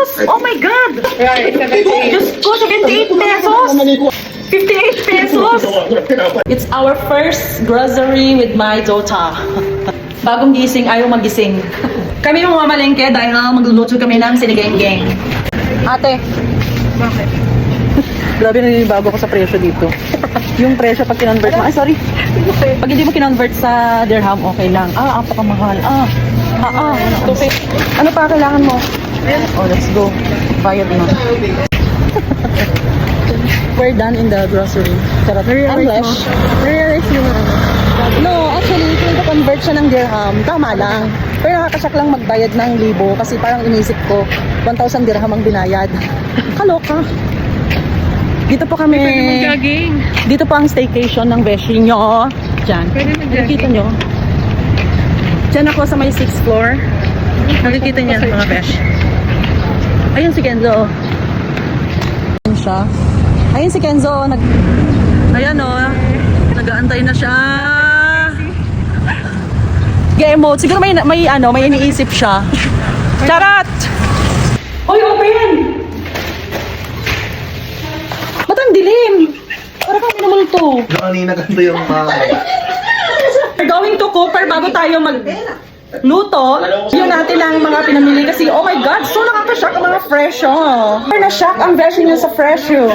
pesos! Oh my God! Right, 78. Diyos ko, 78 pesos! 58 pesos! It's our first grocery with my daughter. Bagong gising, ayaw magising. Kami yung mamalengke dahil magluluto kami ng sinigang-gang. Ate. Bakit? Grabe na bago ko sa presyo dito. Yung presyo pag kinonvert mo. Ay, sorry. Pag hindi mo kinonvert sa dirham, okay lang. Apakamahal. Okay. Ano pa kailangan mo? Oh, let's go. Bayad na. We're done in the grocery. Charot. Unless, Realize mo na ano. no, actually, kung convert siya ng dirham, tama lang. Pero nakakasyak lang magbayad ng libo kasi parang inisip ko, 1,000 dirham ang binayad. Kaloka. Dito po kami. Pwede mag-jogging. Dito po ang staycation ng beshi nyo. Diyan. Pwede mag-jogging. Nakikita nyo? Diyan ako sa may 6th floor. Nakikita niya mga besh. Ayun si Kenzo. Ayun siya. Ayun si Kenzo. Ayan o. Nag-aantay na siya. G-emote. Siguro may iniisip siya. Charot! Hoy, open! Ba't ang dilim? Para kami namulto. Kanina ganito yung We're going to Cooper bago tayo magluto. Yun natin ang mga pinamili kasi oh my God, so nakaka-shock ang mga presyo. Na-shock ang version niya sa presyo.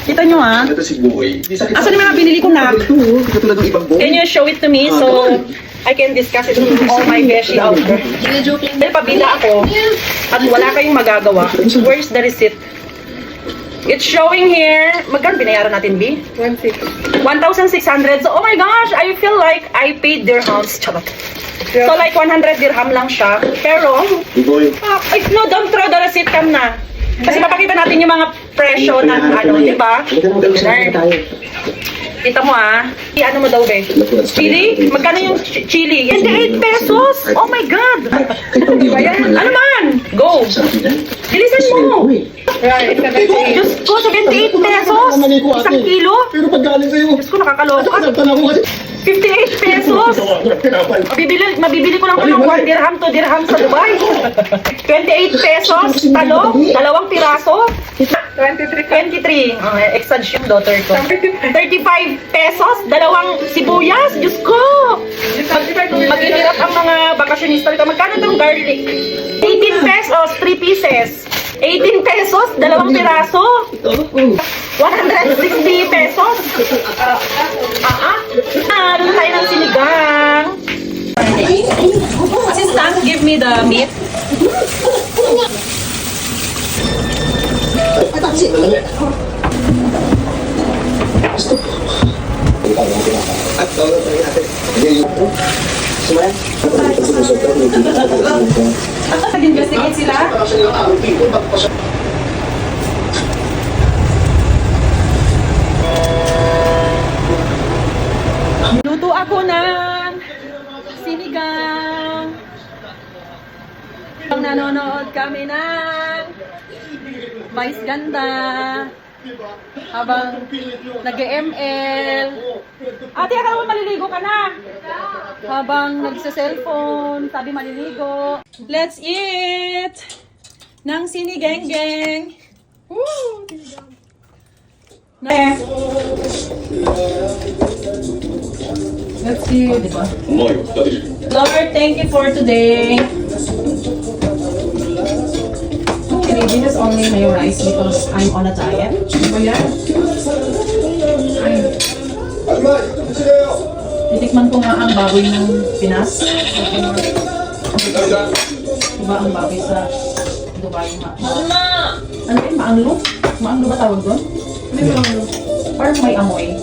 Kita nyo ha? Ito si Boy. Asan yung mga binili ko na? Ito, katulad ng ibang Boy. Can you show it to me so I can discuss it with all my beshi out there? Dahil pabila ako at wala kayong magagawa. Where's the receipt? It's showing here. Magkano binayaran natin, B? 1,600. 1,600. So, oh my gosh, I feel like I paid dirhams. Charot. So, like 100 dirham lang siya. Pero, Boy. no, don't throw the receipt cam na. Kasi mapakita natin yung mga presyo ng ano, di ba? Kita mo ano mo daw, be? Chili? Magkano yung chili? 28 pesos! Oh my God! Ano man? Go! Bilisan mo! Right, 78. Diyos ko, 78 pesos! Isang kilo? Pero pag galing sa'yo, Diyos ko, nakakaloko. nasaktan ako kasi. 58 pesos! Mabibili ko lang ito ng 1 dirham, 2 dirham sa Dubai. 28 pesos, talong, 2 piraso. 23. Exage yung daughter ko. 35 pesos, 2 sibuyas. Diyos ko! Maghihirap ang mga bakasyonista rito. Magkano itong garlic? 18 pesos, 3 pieces. 18 pesos, 2 piraso. 160 pesos. Doon tayo ng sinigang. Assistant, give me the meat. Nag-investigate sila? Luto ako ng sinigang. Nanonood kami ng Vice Ganda. Habang nag-ML. Ate, akala mo maliligo ka na? Habang nagsa-cellphone, sabi maliligo. Let's eat! Ng sinigang-gang. Woo! Let's see, diba? Lord, thank you for today. Actually, this is only mayo rice because I'm on a diet. So yeah. Titikman ko nga ang baboy ng Pinas. Diba ang baboy sa Dubai? Ano yun? Maanglo? Maanglo ba tawag doon? Ano yung maanglo? Parang may amoy.